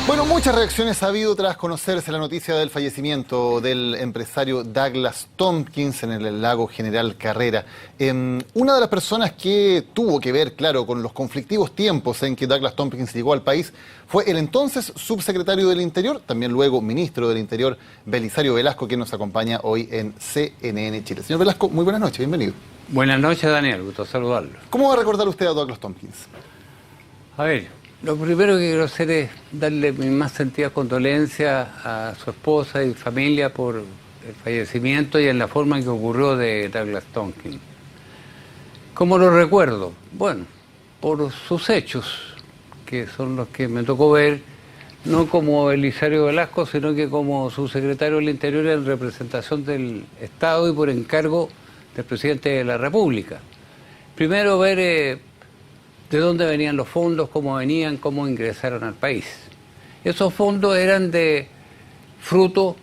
Bueno, muchas reacciones ha habido tras conocerse la noticia del fallecimiento del empresario Douglas Tompkins en el lago General Carrera. Una de las personas que tuvo que ver, claro, con los conflictivos tiempos en que Douglas Tompkins llegó al país fue el entonces subsecretario del Interior, también luego ministro del Interior, Belisario Velasco, que nos acompaña hoy en CNN Chile. Señor Velasco, muy buenas noches, bienvenido. Buenas noches, Daniel, gusto saludarlo. ¿Cómo va a recordar usted a Douglas Tompkins? A ver, lo primero que quiero hacer es darle mi más sentida condolencia a su esposa y familia por el fallecimiento y en la forma en que ocurrió de Douglas Tompkins. ¿Cómo lo recuerdo? Bueno, por sus hechos, que son los que me tocó ver, no como Belisario Velasco, sino que como subsecretario del Interior en representación del Estado y por encargo del presidente de la República. Primero ver de dónde venían los fondos, cómo venían, cómo ingresaron al país. Esos fondos eran de fruto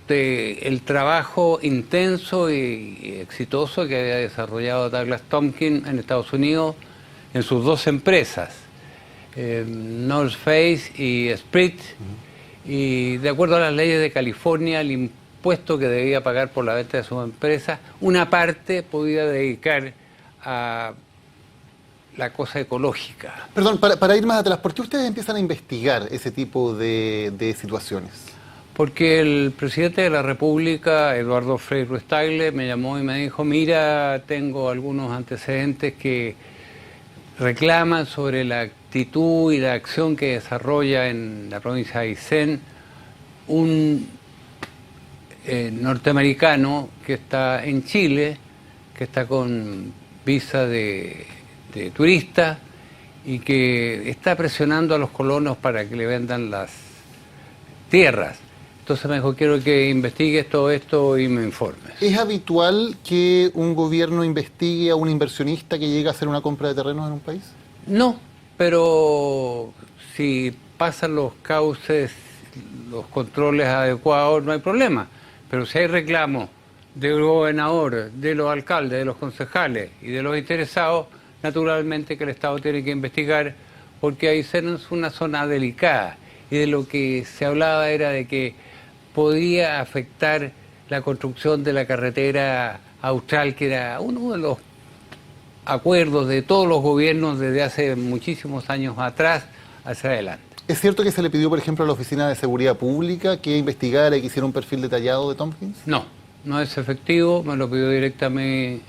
del trabajo intenso y exitoso que había desarrollado Douglas Tompkins en Estados Unidos en sus dos empresas, North Face y Sprint, y de acuerdo a las leyes de California, el impuesto que debía pagar por la venta de sus empresas, una parte podía dedicar a la cosa ecológica. Perdón, para ir más atrás, ¿por qué ustedes empiezan a investigar ese tipo de situaciones? Porque el presidente de la República, Eduardo Frei Ruiz-Tagle, me llamó y me dijo, mira, tengo algunos antecedentes que reclaman sobre la actitud y la acción que desarrolla en la provincia de Aysén un norteamericano que está en Chile, que está con visa de turista y que está presionando a los colonos para que le vendan las tierras. Entonces me dijo, quiero que investigues todo esto y me informes. ¿Es habitual que un gobierno investigue a un inversionista que llega a hacer una compra de terrenos en un país? No, pero si pasan los cauces, los controles adecuados, no hay problema. Pero si hay reclamos del gobernador, de los alcaldes, de los concejales y de los interesados, naturalmente que el Estado tiene que investigar, porque Aysén es una zona delicada y de lo que se hablaba era de que podía afectar la construcción de la carretera austral, que era uno de los acuerdos de todos los gobiernos desde hace muchísimos años atrás hacia adelante. ¿Es cierto que se le pidió, por ejemplo, a la Oficina de Seguridad Pública que investigara y que hiciera un perfil detallado de Tompkins? No, no es efectivo, me lo pidió directamente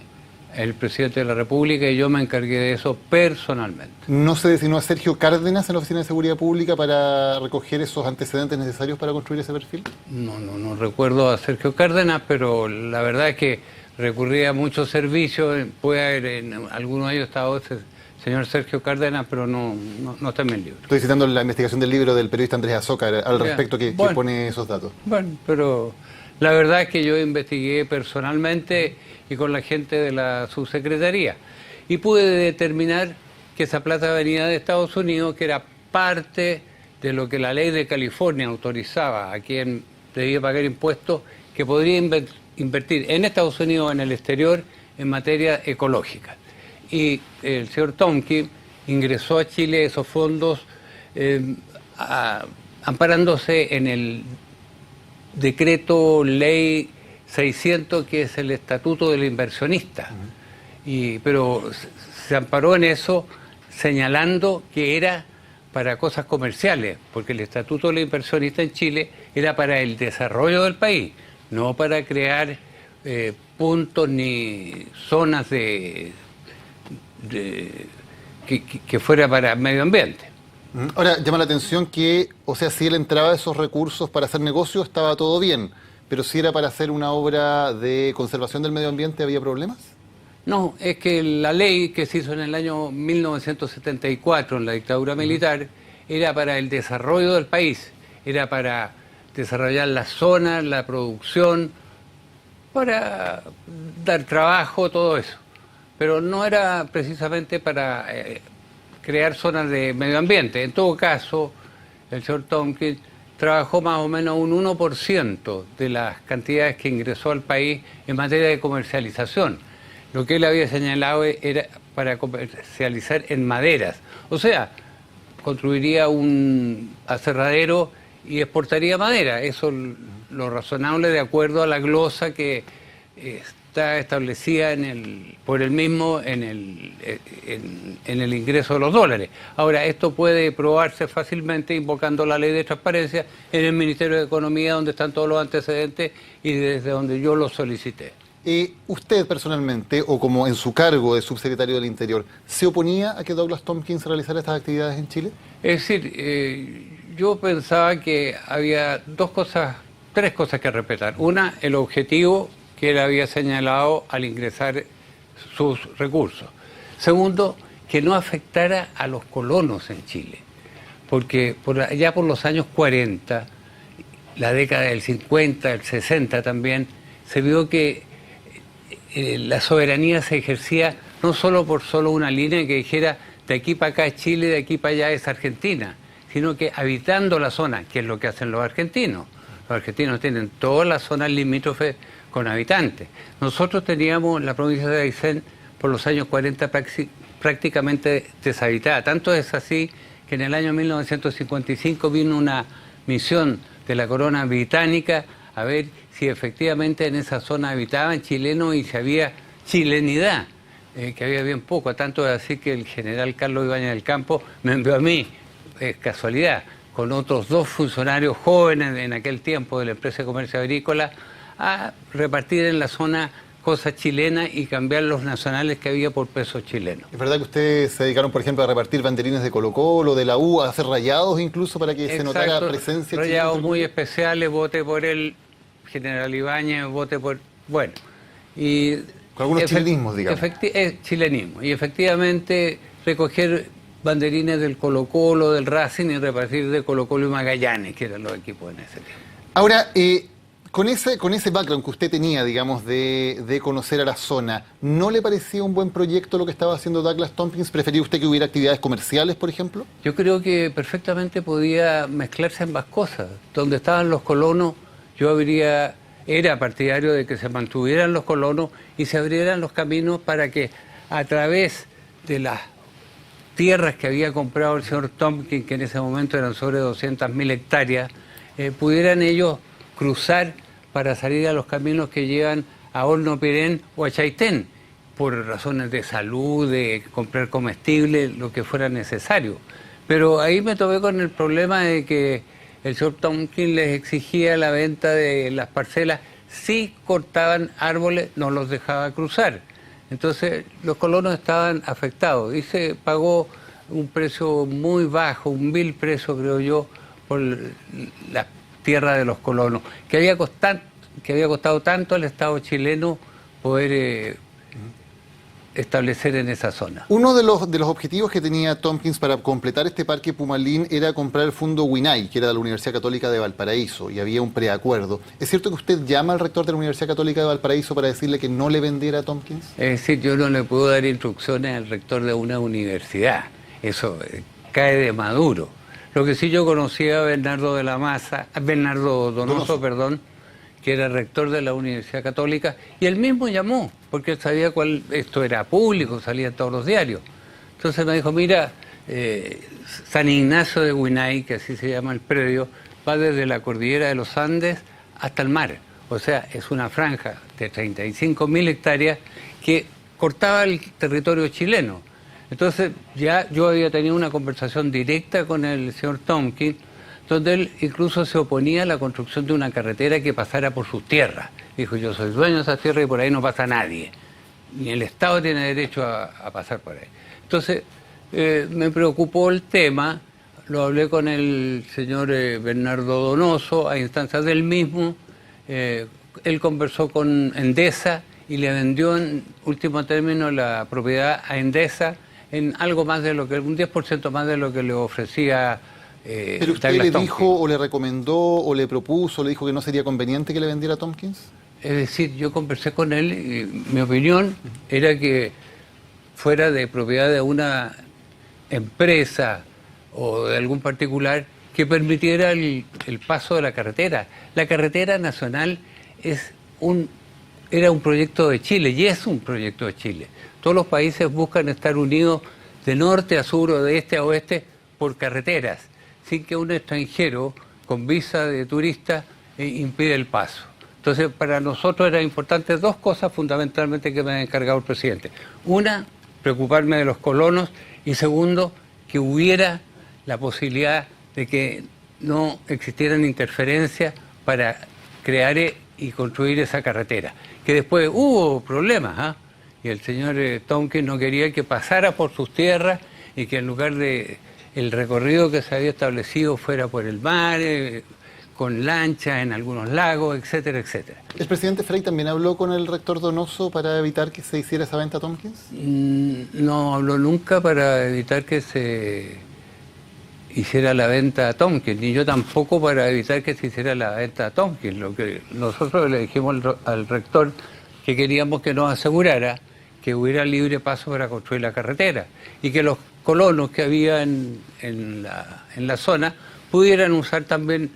el presidente de la República y yo me encargué de eso personalmente. ¿No se designó a Sergio Cárdenas en la Oficina de Seguridad Pública para recoger esos antecedentes necesarios para construir ese perfil? No recuerdo a Sergio Cárdenas, pero la verdad es que recurría a muchos servicios, puede haber en alguno de ellos estado ese señor Sergio Cárdenas, pero no está en mi libro. Estoy citando la investigación del libro del periodista Andrés Azócar al respecto que pone esos datos. Bueno, pero la verdad es que yo investigué personalmente y con la gente de la subsecretaría y pude determinar que esa plata venía de Estados Unidos, que era parte de lo que la ley de California autorizaba a quien debía pagar impuestos, que podría invertir en Estados Unidos o en el exterior en materia ecológica. Y el señor Tompkins ingresó a Chile esos fondos amparándose en el decreto ley 600, que es el estatuto del inversionista. Pero se amparó en eso señalando que era para cosas comerciales, porque el estatuto del inversionista en Chile era para el desarrollo del país, no para crear puntos ni zonas que fuera para medio ambiente. Ahora, llama la atención que, o sea, si él entraba esos recursos para hacer negocio, estaba todo bien, pero si era para hacer una obra de conservación del medio ambiente, ¿había problemas? No, es que la ley que se hizo en el año 1974, en la dictadura militar, era para el desarrollo del país, era para desarrollar las zonas, la producción, para dar trabajo, todo eso. Pero no era precisamente para crear zonas de medio ambiente. En todo caso, el señor Tompkins trabajó más o menos un 1% de las cantidades que ingresó al país en materia de comercialización. Lo que él había señalado era para comercializar en maderas. O sea, construiría un aserradero y exportaría madera. Eso lo razonable de acuerdo a la glosa que está establecida por el mismo en el ingreso de los dólares. Ahora, esto puede probarse fácilmente invocando la ley de transparencia en el Ministerio de Economía, donde están todos los antecedentes y desde donde yo los solicité. ¿Usted personalmente, o como en su cargo de subsecretario del Interior, se oponía a que Douglas Tompkins realizara estas actividades en Chile? Es decir, yo pensaba que había tres cosas que respetar. Una, el objetivo que él había señalado al ingresar sus recursos. Segundo, que no afectara a los colonos en Chile, porque ya por los años 40, la década del 50, del 60 también, se vio que la soberanía se ejercía no solo por una línea que dijera de aquí para acá es Chile, de aquí para allá es Argentina, sino que habitando la zona, que es lo que hacen los argentinos. Los argentinos tienen todas las zonas limítrofes con habitantes. Nosotros teníamos la provincia de Aysén por los años 40 prácticamente deshabitada. Tanto es así que en el año 1955 vino una misión de la corona británica a ver si efectivamente en esa zona habitaban chilenos y si había chilenidad, que había bien poco. Tanto es así que el general Carlos Ibáñez del Campo me envió a mí, casualidad, con otros 2 funcionarios jóvenes en aquel tiempo de la empresa de comercio agrícola, a repartir en la zona cosas chilenas y cambiar los nacionales que había por pesos chilenos. ¿Es verdad que ustedes se dedicaron, por ejemplo, a repartir banderines de Colo-Colo, de la U, a hacer rayados incluso para que se notara presencia chilena? Rayados muy especiales, vote por el general Ibáñez, vote por... Bueno, y... Con algunos chilenismos, digamos. Chilenismo. Y efectivamente recoger banderines del Colo-Colo, del Racing y repartir de Colo-Colo y Magallanes, que eran los equipos en ese tiempo. Ahora, con ese background que usted tenía, digamos, de conocer a la zona, ¿no le parecía un buen proyecto lo que estaba haciendo Douglas Tompkins? ¿Prefería usted que hubiera actividades comerciales, por ejemplo? Yo creo que perfectamente podía mezclarse ambas cosas. Donde estaban los colonos, era partidario de que se mantuvieran los colonos y se abrieran los caminos para que a través de las tierras que había comprado el señor Tompkins, que en ese momento eran sobre 200.000 hectáreas, pudieran ellos cruzar para salir a los caminos que llevan a Horno Pirén o a Chaitén, por razones de salud, de comprar comestibles, lo que fuera necesario. Pero ahí me topé con el problema de que el señor Tompkins les exigía la venta de las parcelas. Si cortaban árboles, no los dejaba cruzar. Entonces los colonos estaban afectados y se pagó un precio muy bajo, un vil precio, creo yo, por las tierra de los colonos, que había costado tanto al Estado chileno poder establecer en esa zona. Uno de los objetivos que tenía Tompkins para completar este parque Pumalín era comprar el fondo Winay, que era de la Universidad Católica de Valparaíso, y había un preacuerdo. ¿Es cierto que usted llama al rector de la Universidad Católica de Valparaíso para decirle que no le vendiera a Tompkins? Es decir, yo no le puedo dar instrucciones al rector de una universidad. Eso cae de maduro. Lo que sí yo conocía a Bernardo Donoso, que era rector de la Universidad Católica, y él mismo llamó, porque él sabía esto era público, salía en todos los diarios. Entonces me dijo, mira, San Ignacio de Huinay, que así se llama el predio, va desde la cordillera de los Andes hasta el mar. O sea, es una franja de 35.000 hectáreas que cortaba el territorio chileno. Entonces ya yo había tenido una conversación directa con el señor Tompkins, donde él incluso se oponía a la construcción de una carretera que pasara por sus tierras. Dijo, yo soy dueño de esas tierras y por ahí no pasa nadie. Ni el Estado tiene derecho a pasar por ahí. Entonces me preocupó el tema, lo hablé con el señor Bernardo Donoso a instancias del mismo, él conversó con Endesa y le vendió en último término la propiedad a Endesa en algo más de un 10% más de lo que le ofrecía ¿Pero usted le dijo o le recomendó o le propuso, le dijo que no sería conveniente que le vendiera a Tompkins? Es decir, yo conversé con él y mi opinión era que fuera de propiedad de una empresa o de algún particular que permitiera el paso de la carretera. La carretera nacional era un proyecto de Chile y es un proyecto de Chile. Todos los países buscan estar unidos de norte a sur o de este a oeste por carreteras, sin que un extranjero con visa de turista impida el paso. Entonces, para nosotros eran importantes dos cosas fundamentalmente que me ha encargado el presidente. Una, preocuparme de los colonos, y segundo, que hubiera la posibilidad de que no existieran interferencias para crear y construir esa carretera. Que después hubo problemas, y el señor Tompkins no quería que pasara por sus tierras y que en lugar de el recorrido que se había establecido fuera por el mar, con lanchas en algunos lagos, etcétera, etcétera. ¿El presidente Frei también habló con el rector Donoso para evitar que se hiciera esa venta a Tompkins? No habló nunca para evitar que se hiciera la venta a Tompkins, ni yo tampoco para evitar que se hiciera la venta a Tompkins. Lo que nosotros le dijimos al rector que queríamos que nos asegurara que hubiera libre paso para construir la carretera y que los colonos que había en la zona pudieran usar también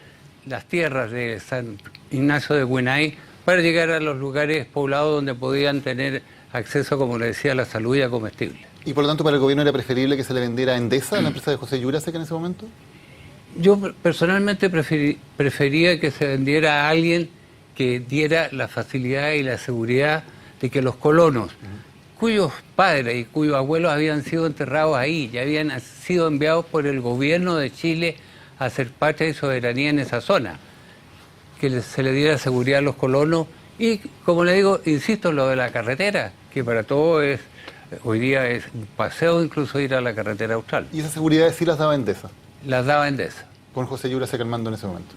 las tierras de San Ignacio de Huinay para llegar a los lugares poblados donde podían tener acceso, como le decía, a la salud y a comestibles. ¿Y por lo tanto para el gobierno era preferible que se le vendiera a Endesa, la empresa de José Yurasek en ese momento? Yo personalmente prefería que se vendiera a alguien que diera la facilidad y la seguridad de que los colonos, cuyos padres y cuyos abuelos habían sido enterrados ahí, ya habían sido enviados por el gobierno de Chile a ser patria y soberanía en esa zona, que se le diera seguridad a los colonos y, como le digo, insisto en lo de la carretera, que para todos hoy día es un paseo incluso ir a la carretera austral. ¿Y esas seguridades sí las daba Endesa? Las daba Endesa. Con José Yurasek al mando en ese momento.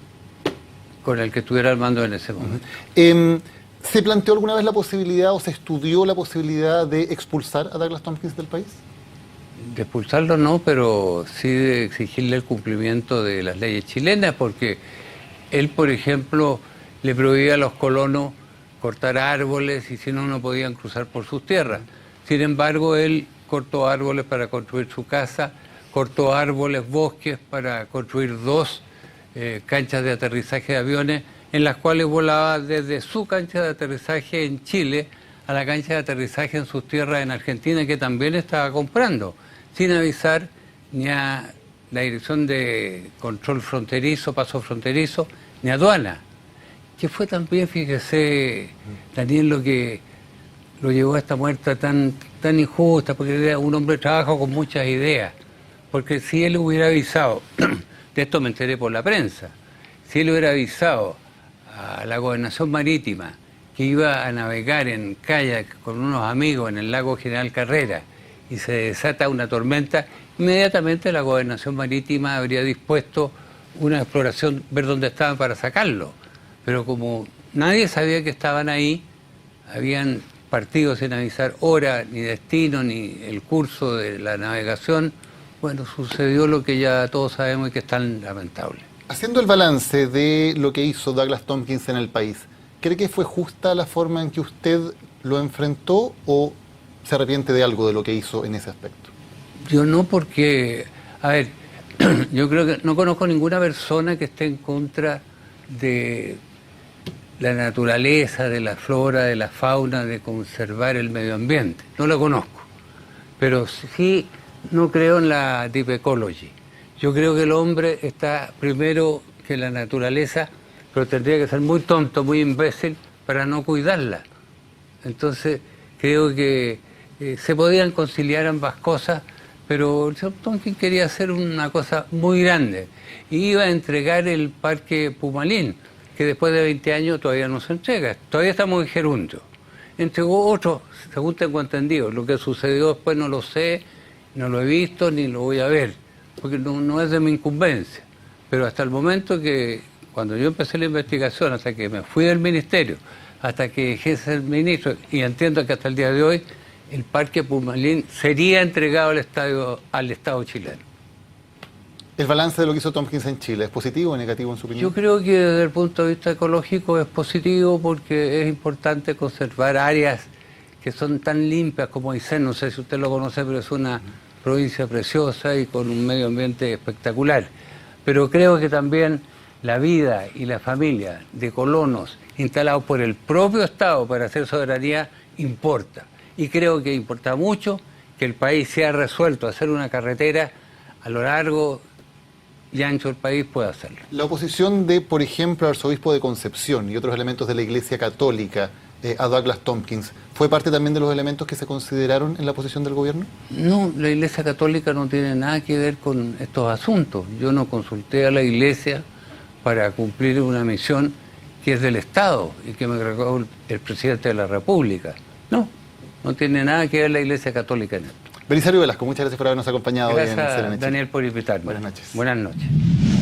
Con el que estuviera al mando en ese momento. ¿Se planteó alguna vez la posibilidad o se estudió la posibilidad de expulsar a Douglas Tompkins del país? De expulsarlo no, pero sí de exigirle el cumplimiento de las leyes chilenas, porque él, por ejemplo, le prohibía a los colonos cortar árboles y si no, no podían cruzar por sus tierras. Sin embargo, él cortó árboles para construir su casa, cortó árboles, bosques para construir dos canchas de aterrizaje de aviones, en las cuales volaba desde su cancha de aterrizaje en Chile a la cancha de aterrizaje en sus tierras en Argentina, que también estaba comprando, sin avisar ni a la Dirección de Control Fronterizo, Paso Fronterizo, ni a aduana, que fue también, fíjese, Daniel, lo que lo llevó a esta muerte tan injusta, porque era un hombre de trabajo con muchas ideas, porque si él hubiera avisado, de esto me enteré por la prensa, si él hubiera avisado a la Gobernación Marítima que iba a navegar en kayak con unos amigos en el lago General Carrera y se desata una tormenta, inmediatamente la Gobernación Marítima habría dispuesto una exploración, ver dónde estaban para sacarlo. Pero como nadie sabía que estaban ahí, habían partido sin avisar hora, ni destino, ni el curso de la navegación, bueno, sucedió lo que ya todos sabemos y que es tan lamentable. Haciendo el balance de lo que hizo Douglas Tompkins en el país, ¿cree que fue justa la forma en que usted lo enfrentó o se arrepiente de algo de lo que hizo en ese aspecto? Yo no, porque, a ver, yo creo que no conozco ninguna persona que esté en contra de la naturaleza, de la flora, de la fauna, de conservar el medio ambiente. No lo conozco, pero sí no creo en la deep ecology. Yo creo que el hombre está primero que la naturaleza, pero tendría que ser muy tonto, muy imbécil para no cuidarla. Entonces creo que se podían conciliar ambas cosas, pero el señor Tompkins quería hacer una cosa muy grande y iba a entregar el Parque Pumalín, que después de 20 años todavía no se entrega, todavía estamos en gerundio. Entregó otro, según tengo entendido. Lo que sucedió después no lo sé, no lo he visto ni lo voy a ver, porque no es de mi incumbencia. Pero hasta el momento que, cuando yo empecé la investigación, hasta que me fui del ministerio, hasta que dejé de ser ministro, y entiendo que hasta el día de hoy, el Parque Pumalín sería entregado al Estado chileno. ¿El balance de lo que hizo Tompkins en Chile es positivo o negativo en su opinión? Yo creo que desde el punto de vista ecológico es positivo porque es importante conservar áreas que son tan limpias como Aysén. No sé si usted lo conoce, pero es una provincia preciosa y con un medio ambiente espectacular. Pero creo que también la vida y la familia de colonos instalados por el propio Estado para hacer soberanía importa. Y creo que importa mucho que el país se ha resuelto a hacer una carretera a lo largo y ancho del país puede hacerlo. La oposición de, por ejemplo, al arzobispo de Concepción y otros elementos de la Iglesia Católica a Douglas Tompkins, ¿fue parte también de los elementos que se consideraron en la posición del gobierno? No, la Iglesia Católica no tiene nada que ver con estos asuntos. Yo no consulté a la Iglesia para cumplir una misión que es del Estado y que me agregó el presidente de la República. No tiene nada que ver la Iglesia Católica en esto. Belisario Velasco, muchas gracias por habernos acompañado. Gracias, Daniel, por invitarme. Buenas noches. Buenas noches.